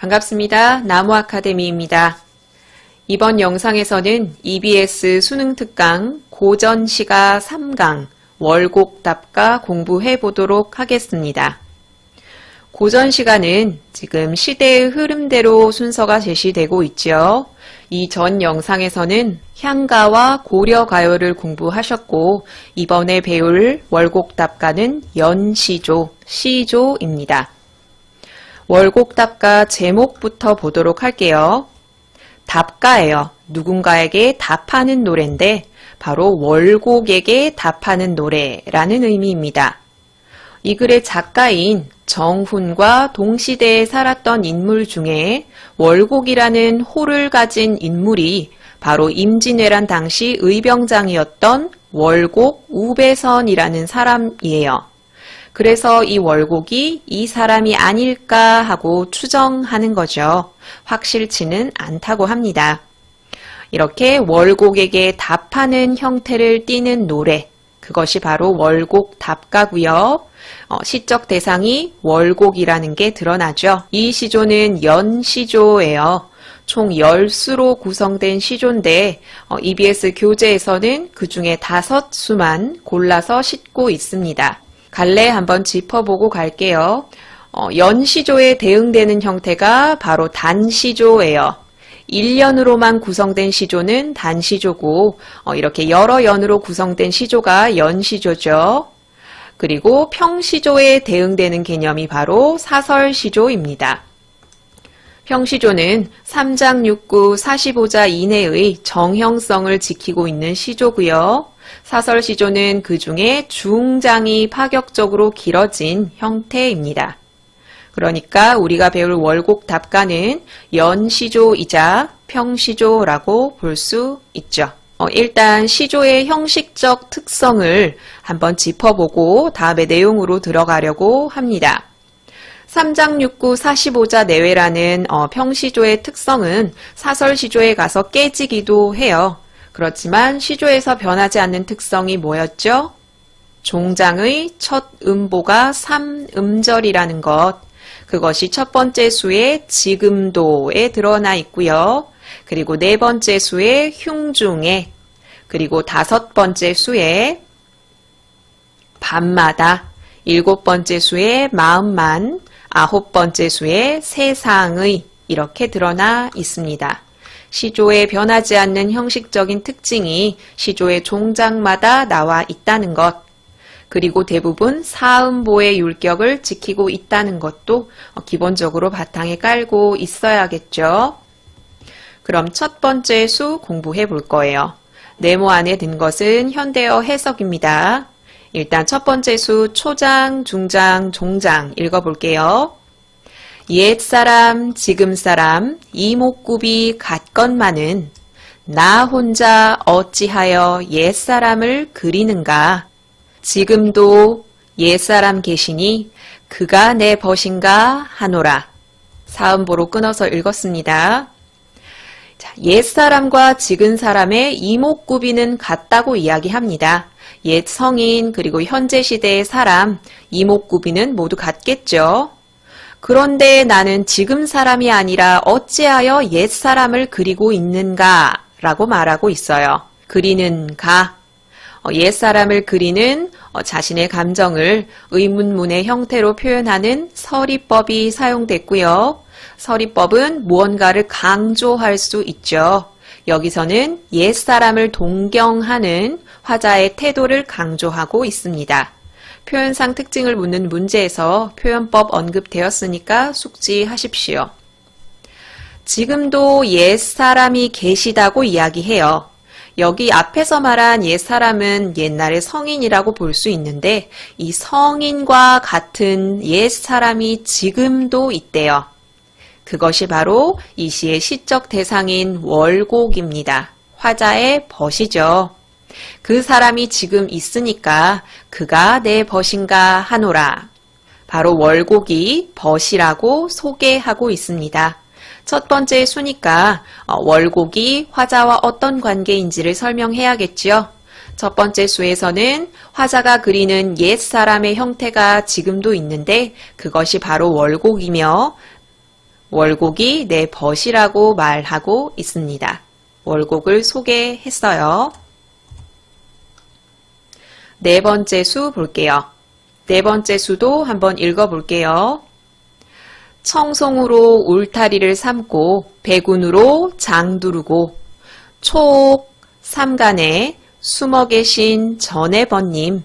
반갑습니다. 나무아카데미입니다. 이번 영상에서는 EBS 수능 특강 고전시가 3강 월곡답가 공부해 보도록 하겠습니다. 고전시가는 지금 시대의 흐름대로 순서가 제시되고 있죠. 이 전 영상에서는 향가와 고려가요를 공부하셨고 이번에 배울 월곡답가는 연시조, 시조입니다. 월곡답가 제목부터 보도록 할게요. 답가예요. 누군가에게 답하는 노래인데 바로 월곡에게 답하는 노래라는 의미입니다. 이 글의 작가인 정훈과 동시대에 살았던 인물 중에 월곡이라는 호를 가진 인물이 바로 임진왜란 당시 의병장이었던 월곡 우배선이라는 사람이에요. 그래서 이 월곡이 이 사람이 아닐까 하고 추정하는 거죠. 확실치는 않다고 합니다. 이렇게 월곡에게 답하는 형태를 띠는 노래, 그것이 바로 월곡 답가고요. 시적 대상이 월곡이라는 게 드러나죠. 이 시조는 연시조예요. 총 10수로 구성된 시조인데 EBS 교재에서는 그 중에 5수만 골라서 싣고 있습니다. 갈래 한번 짚어보고 갈게요. 연시조에 대응되는 형태가 바로 단시조예요. 1연으로만 구성된 시조는 단시조고 이렇게 여러 연으로 구성된 시조가 연시조죠. 그리고 평시조에 대응되는 개념이 바로 사설시조입니다. 평시조는 3장 6구 45자 이내의 정형성을 지키고 있는 시조고요. 사설시조는 그 중에 중장이 파격적으로 길어진 형태입니다. 그러니까 우리가 배울 월곡답가는 연시조이자 평시조라고 볼 수 있죠. 일단 시조의 형식적 특성을 한번 짚어보고 다음에 내용으로 들어가려고 합니다. 3장 6구 45자 내외라는 평시조의 특성은 사설시조에 가서 깨지기도 해요. 그렇지만 시조에서 변하지 않는 특성이 뭐였죠? 종장의 첫 음보가 3음절이라는 것. 그것이 첫 번째 수의 지금도에 드러나 있고요. 그리고 네 번째 수의 흉중에, 그리고 다섯 번째 수의 밤마다, 일곱 번째 수의 마음만, 아홉 번째 수의 세상의 이렇게 드러나 있습니다. 시조에 변하지 않는 형식적인 특징이 시조의 종장마다 나와 있다는 것, 그리고 대부분 사음보의 율격을 지키고 있다는 것도 기본적으로 바탕에 깔고 있어야겠죠. 그럼 첫 번째 수 공부해 볼 거예요. 네모 안에 든 것은 현대어 해석입니다. 일단 첫 번째 수 초장, 중장, 종장 읽어볼게요. 옛사람, 지금사람, 이목구비 같건만은 나 혼자 어찌하여 옛사람을 그리는가. 지금도 옛사람 계시니 그가 내 벗인가 하노라. 사음보로 끊어서 읽었습니다. 자, 옛사람과 지금 사람의 이목구비는 같다고 이야기합니다. 옛 성인 그리고 현재 시대의 사람, 이목구비는 모두 같겠죠. 그런데 나는 지금 사람이 아니라 어찌하여 옛 사람을 그리고 있는가 라고 말하고 있어요. 그리는가. 옛 사람을 그리는 자신의 감정을 의문문의 형태로 표현하는 서리법이 사용됐고요. 서리법은 무언가를 강조할 수 있죠. 여기서는 옛 사람을 동경하는 화자의 태도를 강조하고 있습니다. 표현상 특징을 묻는 문제에서 표현법 언급되었으니까 숙지하십시오. 지금도 옛 사람이 계시다고 이야기해요. 여기 앞에서 말한 옛 사람은 옛날의 성인이라고 볼 수 있는데 이 성인과 같은 옛 사람이 지금도 있대요. 그것이 바로 이 시의 시적 대상인 월곡입니다. 화자의 벗이죠. 그 사람이 지금 있으니까 그가 내 벗인가 하노라. 바로 월곡이 벗이라고 소개하고 있습니다. 첫 번째 수니까 월곡이 화자와 어떤 관계인지를 설명해야겠지요. 첫 번째 수에서는 화자가 그리는 옛 사람의 형태가 지금도 있는데 그것이 바로 월곡이며 월곡이 내 벗이라고 말하고 있습니다. 월곡을 소개했어요. 네 번째 수 볼게요. 네 번째 수도 한번 읽어볼게요. 청송으로 울타리를 삼고 배군으로 장두르고 초옥 삼간에 숨어 계신 전해번님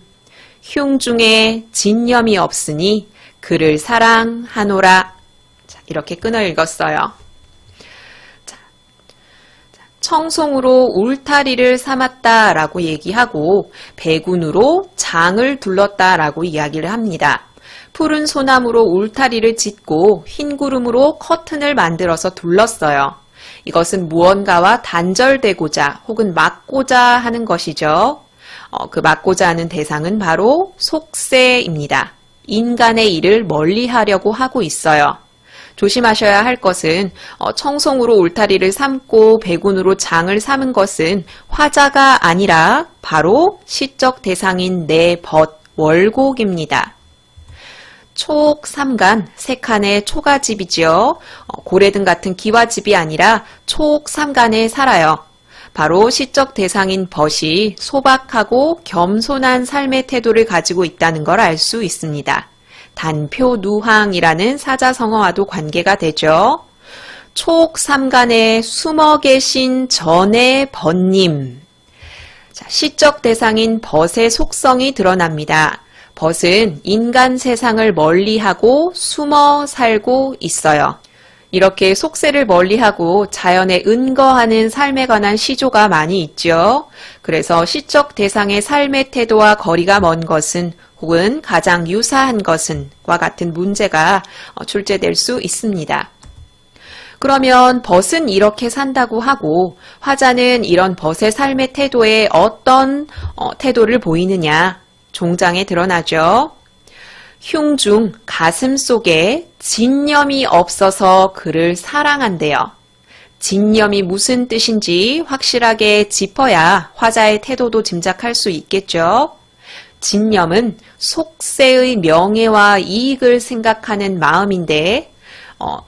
흉중에 진념이 없으니 그를 사랑하노라. 자, 이렇게 끊어 읽었어요. 청송으로 울타리를 삼았다라고 얘기하고 배군으로 장을 둘렀다라고 이야기를 합니다. 푸른 소나무로 울타리를 짓고 흰 구름으로 커튼을 만들어서 둘렀어요. 이것은 무언가와 단절되고자 혹은 막고자 하는 것이죠. 그 막고자 하는 대상은 바로 속세입니다. 인간의 일을 멀리하려고 하고 있어요. 조심하셔야 할 것은 청송으로 울타리를 삼고 배군으로 장을 삼은 것은 화자가 아니라 바로 시적 대상인 내 벗, 월곡입니다. 초옥 삼간, 세 칸의 초가집이지요. 고래등 같은 기와집이 아니라 초옥 삼간에 살아요. 바로 시적 대상인 벗이 소박하고 겸손한 삶의 태도를 가지고 있다는 걸 알 수 있습니다. 단표누항이라는 사자성어와도 관계가 되죠. 초옥 삼간에 숨어 계신 전의 벗님. 시적 대상인 벗의 속성이 드러납니다. 벗은 인간 세상을 멀리하고 숨어 살고 있어요. 이렇게 속세를 멀리하고 자연에 은거하는 삶에 관한 시조가 많이 있죠. 그래서 시적 대상의 삶의 태도와 거리가 먼 것은 혹은 가장 유사한 것은과 같은 문제가 출제될 수 있습니다. 그러면 벗은 이렇게 산다고 하고 화자는 이런 벗의 삶의 태도에 어떤 태도를 보이느냐? 종장에 드러나죠. 흉중 가슴 속에 진념이 없어서 그를 사랑한대요. 진념이 무슨 뜻인지 확실하게 짚어야 화자의 태도도 짐작할 수 있겠죠. 진념은 속세의 명예와 이익을 생각하는 마음인데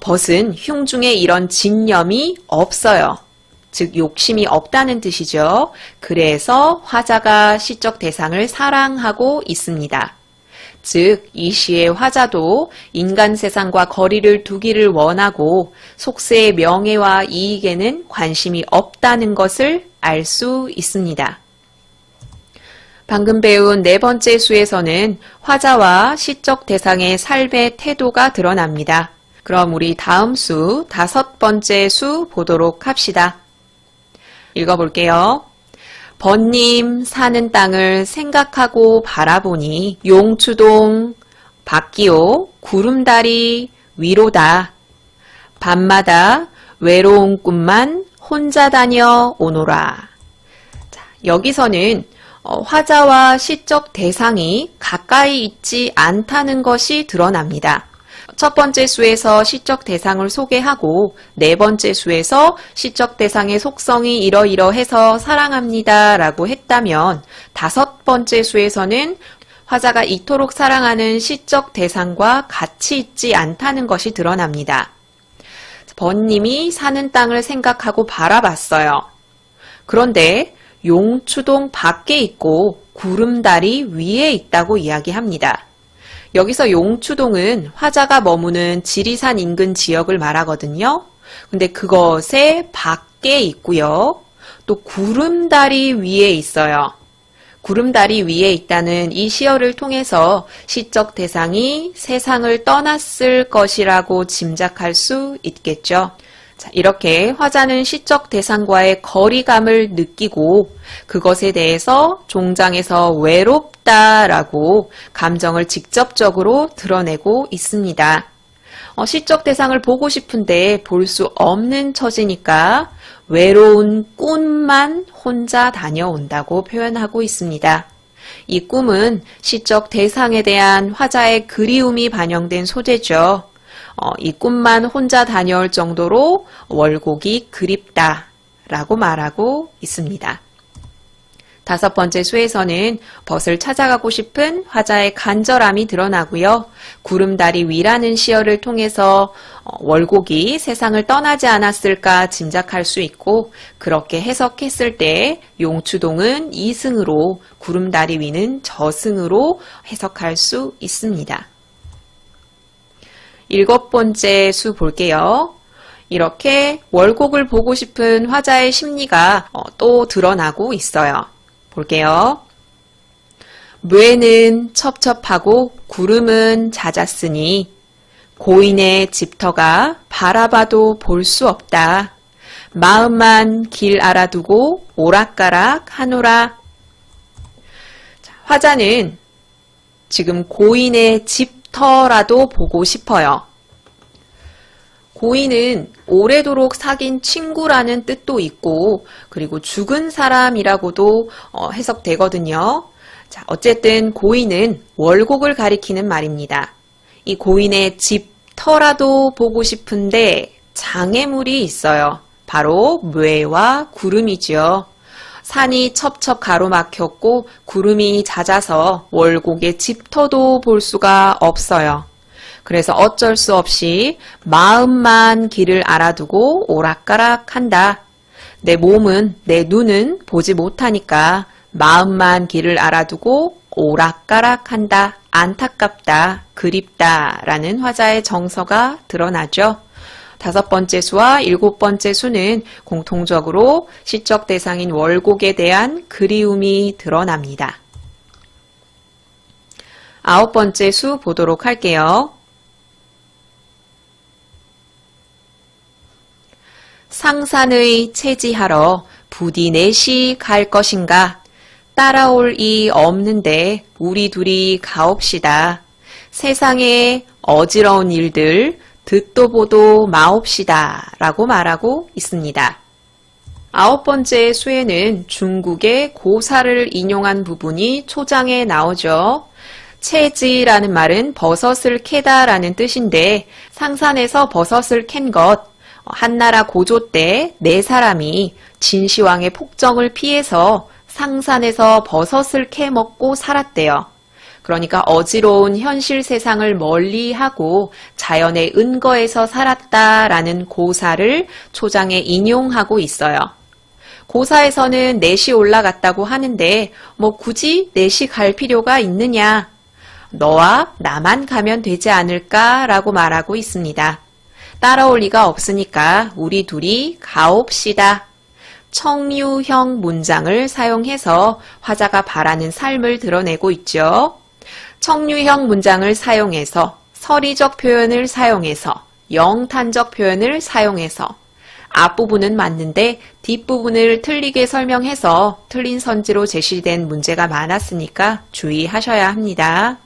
벗은 흉중에 이런 진념이 없어요. 즉 욕심이 없다는 뜻이죠. 그래서 화자가 시적 대상을 사랑하고 있습니다. 즉 이 시의 화자도 인간 세상과 거리를 두기를 원하고 속세의 명예와 이익에는 관심이 없다는 것을 알 수 있습니다. 방금 배운 네 번째 수에서는 화자와 시적 대상의 삶의 태도가 드러납니다. 그럼 우리 다음 수, 다섯 번째 수 보도록 합시다. 읽어볼게요. 번님 사는 땅을 생각하고 바라보니 용추동 밖이요 구름다리 위로다. 밤마다 외로운 꿈만 혼자 다녀 오노라. 자, 여기서는 화자와 시적 대상이 가까이 있지 않다는 것이 드러납니다. 첫 번째 수에서 시적 대상을 소개하고 네 번째 수에서 시적 대상의 속성이 이러이러해서 사랑합니다 라고 했다면 다섯 번째 수에서는 화자가 이토록 사랑하는 시적 대상과 같이 있지 않다는 것이 드러납니다. 번님이 사는 땅을 생각하고 바라봤어요. 그런데 용추동 밖에 있고 구름다리 위에 있다고 이야기합니다. 여기서 용추동은 화자가 머무는 지리산 인근 지역을 말하거든요. 근데 그것의 밖에 있고요. 또 구름다리 위에 있어요. 구름다리 위에 있다는 이 시어를 통해서 시적 대상이 세상을 떠났을 것이라고 짐작할 수 있겠죠. 자, 이렇게 화자는 시적 대상과의 거리감을 느끼고 그것에 대해서 종장에서 외롭다라고 감정을 직접적으로 드러내고 있습니다. 시적 대상을 보고 싶은데 볼 수 없는 처지니까 외로운 꿈만 혼자 다녀온다고 표현하고 있습니다. 이 꿈은 시적 대상에 대한 화자의 그리움이 반영된 소재죠. 이 꿈만 혼자 다녀올 정도로 월곡이 그립다라고 말하고 있습니다. 5번째 수에서는 벗을 찾아가고 싶은 화자의 간절함이 드러나고요. 구름다리 위라는 시어를 통해서 월곡이 세상을 떠나지 않았을까 짐작할 수 있고, 그렇게 해석했을 때 용추동은 이승으로, 구름다리 위는 저승으로 해석할 수 있습니다. 7번째 수 볼게요. 이렇게 월곡을 보고 싶은 화자의 심리가 또 드러나고 있어요. 볼게요. 묘에는 첩첩하고 구름은 잦았으니 고인의 집터가 바라봐도 볼 수 없다. 마음만 길 알아두고 오락가락 하노라. 자, 화자는 지금 고인의 집터라도 보고 싶어요. 고인은 오래도록 사귄 친구라는 뜻도 있고, 그리고 죽은 사람이라고도 해석되거든요. 자, 어쨌든 고인은 월곡을 가리키는 말입니다. 이 고인의 집터라도 보고 싶은데 장애물이 있어요. 바로 묘와 구름이죠. 산이 첩첩 가로막혔고 구름이 잦아서 월곡의 집터도 볼 수가 없어요. 그래서 어쩔 수 없이 마음만 길을 알아두고 오락가락 한다. 내 몸은, 내 눈은 보지 못하니까 마음만 길을 알아두고 오락가락 한다. 안타깝다, 그립다 라는 화자의 정서가 드러나죠. 5번째 수와 7번째 수는 공통적으로 시적 대상인 월곡에 대한 그리움이 드러납니다. 9번째 수 보도록 할게요. 상산의 채지하러 부디 넷이 갈 것인가. 따라올 이 없는데 우리 둘이 가옵시다. 세상에 어지러운 일들 듣도 보도 마옵시다 라고 말하고 있습니다. 9번째 수에는 중국의 고사를 인용한 부분이 초장에 나오죠. 채지라는 말은 버섯을 캐다 라는 뜻인데, 상산에서 버섯을 캔 것, 한나라 고조 때 4사람이 진시황의 폭정을 피해서 상산에서 버섯을 캐 먹고 살았대요. 그러니까 어지러운 현실 세상을 멀리하고 자연의 은거에서 살았다라는 고사를 초장에 인용하고 있어요. 고사에서는 넷이 올라갔다고 하는데 굳이 넷이 갈 필요가 있느냐? 너와 나만 가면 되지 않을까라고 말하고 있습니다. 따라올 리가 없으니까 우리 둘이 가옵시다. 청유형 문장을 사용해서 화자가 바라는 삶을 드러내고 있죠. 청유형 문장을 사용해서, 서리적 표현을 사용해서, 영탄적 표현을 사용해서 앞부분은 맞는데 뒷부분을 틀리게 설명해서 틀린 선지로 제시된 문제가 많았으니까 주의하셔야 합니다.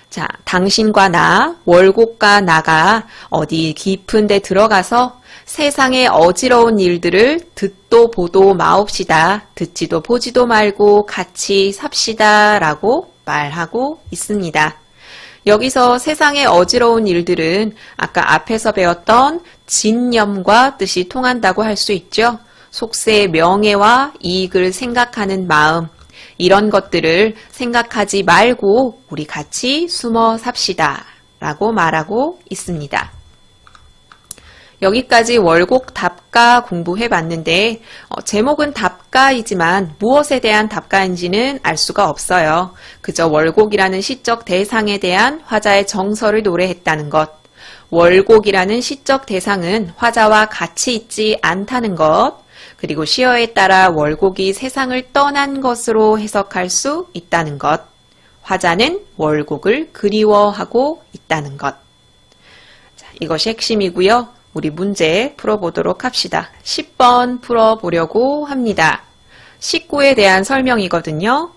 자, 당신과 나, 월곡과 나가 어디 깊은 데 들어가서 세상의 어지러운 일들을 듣도 보도 마옵시다. 듣지도 보지도 말고 같이 삽시다 라고 말하고 있습니다. 여기서 세상의 어지러운 일들은 아까 앞에서 배웠던 진념과 뜻이 통한다고 할 수 있죠. 속세의 명예와 이익을 생각하는 마음, 이런 것들을 생각하지 말고 우리 같이 숨어 삽시다 라고 말하고 있습니다. 여기까지 월곡 답가 공부해 봤는데 제목은 답가이지만 무엇에 대한 답가인지는 알 수가 없어요. 그저 월곡이라는 시적 대상에 대한 화자의 정서를 노래했다는 것, 월곡이라는 시적 대상은 화자와 같이 있지 않다는 것, 그리고 시어에 따라 월곡이 세상을 떠난 것으로 해석할 수 있다는 것, 화자는 월곡을 그리워하고 있다는 것. 자, 이것이 핵심이고요. 우리 문제 풀어보도록 합시다. 10번 풀어보려고 합니다. 식구에 대한 설명이거든요.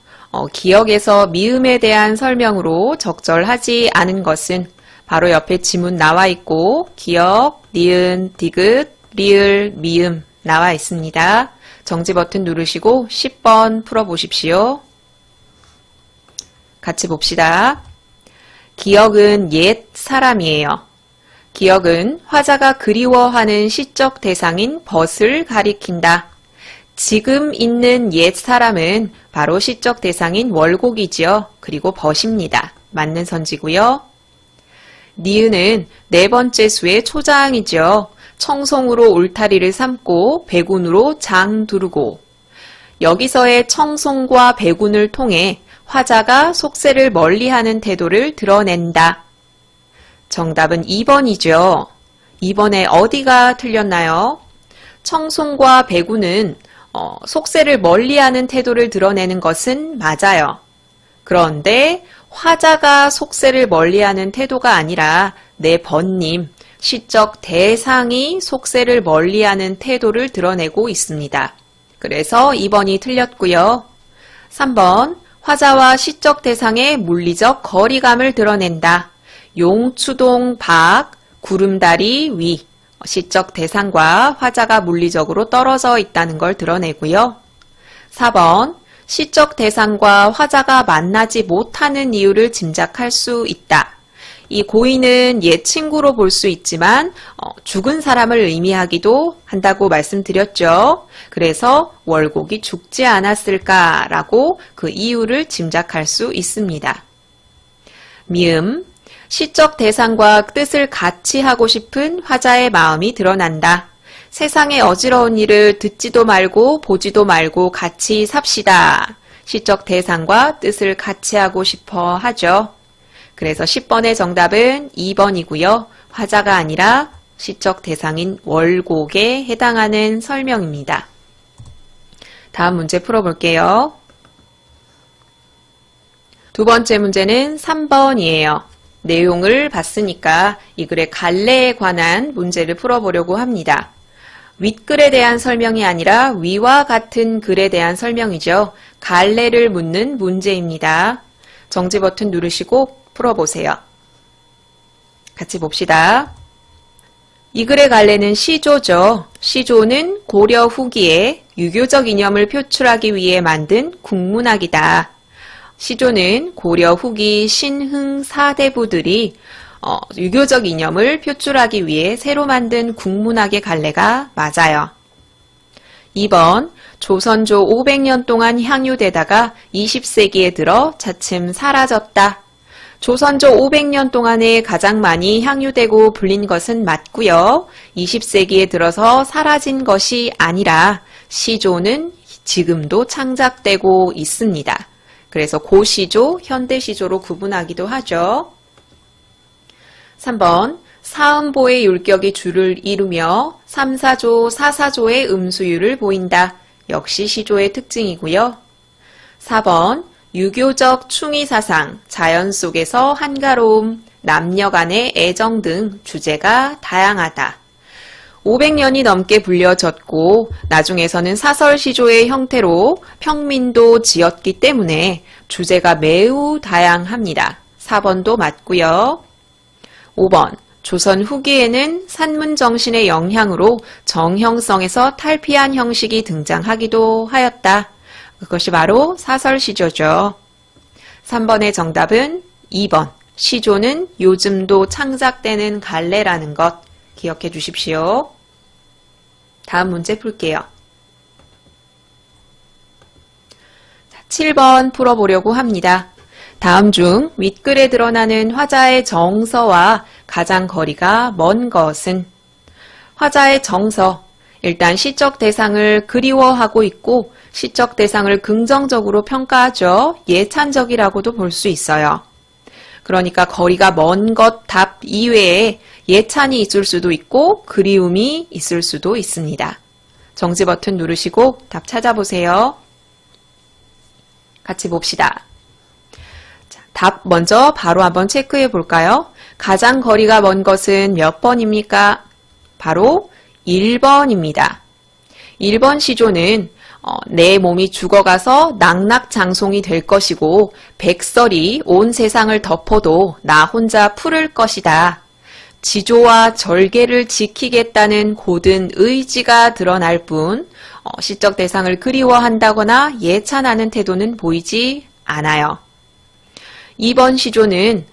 기억에서 미음에 대한 설명으로 적절하지 않은 것은 바로 옆에 지문 나와 있고 기억, 니은, 디귿, 리을, 미음 나와 있습니다. 정지 버튼 누르시고 10번 풀어보십시오. 같이 봅시다. 기억은 옛 사람이에요. 기억은 화자가 그리워하는 시적 대상인 벗을 가리킨다. 지금 있는 옛 사람은 바로 시적 대상인 월곡이지요. 그리고 벗입니다. 맞는 선지고요. 니은은 네 번째 수의 초장이죠. 청송으로 울타리를 삼고 배군으로 장 두르고. 여기서의 청송과 배군을 통해 화자가 속세를 멀리하는 태도를 드러낸다. 정답은 2번이죠. 2번에 어디가 틀렸나요? 청송과 배군은 속세를 멀리하는 태도를 드러내는 것은 맞아요. 그런데 화자가 속세를 멀리하는 태도가 아니라 내 번님, 시적 대상이 속세를 멀리하는 태도를 드러내고 있습니다. 그래서 2번이 틀렸고요. 3번, 화자와 시적 대상의 물리적 거리감을 드러낸다. 용추동 밖, 구름다리 위, 시적 대상과 화자가 물리적으로 떨어져 있다는 걸 드러내고요. 4번, 시적 대상과 화자가 만나지 못하는 이유를 짐작할 수 있다. 이 고인은 옛 친구로 볼 수 있지만 죽은 사람을 의미하기도 한다고 말씀드렸죠. 그래서 월곡이 죽지 않았을까라고 그 이유를 짐작할 수 있습니다. 미음, 시적 대상과 뜻을 같이 하고 싶은 화자의 마음이 드러난다. 세상의 어지러운 일을 듣지도 말고 보지도 말고 같이 삽시다. 시적 대상과 뜻을 같이 하고 싶어 하죠. 그래서 10번의 정답은 2번이고요. 화자가 아니라 시적 대상인 월곡에 해당하는 설명입니다. 다음 문제 풀어볼게요. 두 번째 문제는 3번이에요. 내용을 봤으니까 이 글의 갈래에 관한 문제를 풀어보려고 합니다. 윗글에 대한 설명이 아니라 위와 같은 글에 대한 설명이죠. 갈래를 묻는 문제입니다. 정지 버튼 누르시고 풀어보세요. 같이 봅시다. 이 글의 갈래는 시조죠. 시조는 고려 후기에 유교적 이념을 표출하기 위해 만든 국문학이다. 시조는 고려 후기 신흥 사대부들이 유교적 이념을 표출하기 위해 새로 만든 국문학의 갈래가 맞아요. 2번, 조선조 500년 동안 향유되다가 20세기에 들어 차츰 사라졌다. 조선조 500년 동안에 가장 많이 향유되고 불린 것은 맞고요. 20세기에 들어서 사라진 것이 아니라 시조는 지금도 창작되고 있습니다. 그래서 고시조, 현대시조로 구분하기도 하죠. 3번, 사음보의 율격이 줄을 이루며 3, 4조, 4, 4조의 음수율을 보인다. 역시 시조의 특징이고요. 4번, 유교적 충의사상, 자연 속에서 한가로움, 남녀 간의 애정 등 주제가 다양하다. 500년이 넘게 불려졌고 나중에서는 사설시조의 형태로 평민도 지었기 때문에 주제가 매우 다양합니다. 4번도 맞고요. 5번, 조선 후기에는 산문정신의 영향으로 정형성에서 탈피한 형식이 등장하기도 하였다. 그것이 바로 사설시조죠. 3번의 정답은 2번, 시조는 요즘도 창작되는 갈래라는 것 기억해 주십시오. 다음 문제 풀게요. 7번 풀어보려고 합니다. 다음 중 윗글에 드러나는 화자의 정서와 가장 거리가 먼 것은? 화자의 정서, 일단 시적 대상을 그리워하고 있고 시적 대상을 긍정적으로 평가하죠. 예찬적이라고도 볼 수 있어요. 그러니까 거리가 먼 것 답 이외에 예찬이 있을 수도 있고 그리움이 있을 수도 있습니다. 정지 버튼 누르시고 답 찾아보세요. 같이 봅시다. 자, 답 먼저 바로 한번 체크해 볼까요? 가장 거리가 먼 것은 몇 번입니까? 바로 1번입니다. 1번 시조는 내 몸이 죽어가서 낙낙장송이 될 것이고 백설이 온 세상을 덮어도 나 혼자 풀을 것이다. 지조와 절개를 지키겠다는 고든 의지가 드러날 뿐 시적 대상을 그리워한다거나 예찬하는 태도는 보이지 않아요. 2번 시조는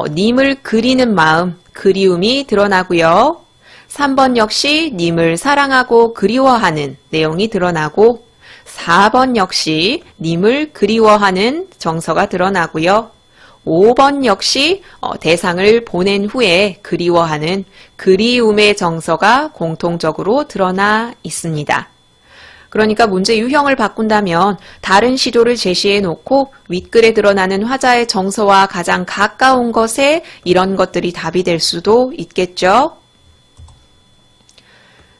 님을 그리는 마음, 그리움이 드러나고요. 3번 역시 님을 사랑하고 그리워하는 내용이 드러나고 4번 역시 님을 그리워하는 정서가 드러나고요. 5번 역시 대상을 보낸 후에 그리워하는 그리움의 정서가 공통적으로 드러나 있습니다. 그러니까 문제 유형을 바꾼다면 다른 시조를 제시해 놓고 윗글에 드러나는 화자의 정서와 가장 가까운 것에 이런 것들이 답이 될 수도 있겠죠.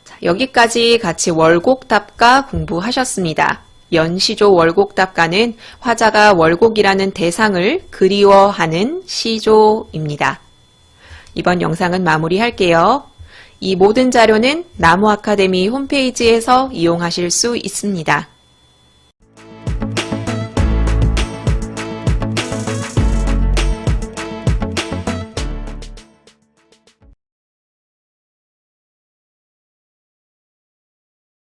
자, 여기까지 같이 월곡답가 공부하셨습니다. 연시조 월곡답가는 화자가 월곡이라는 대상을 그리워하는 시조입니다. 이번 영상은 마무리할게요. 이 모든 자료는 나무 아카데미 홈페이지에서 이용하실 수 있습니다.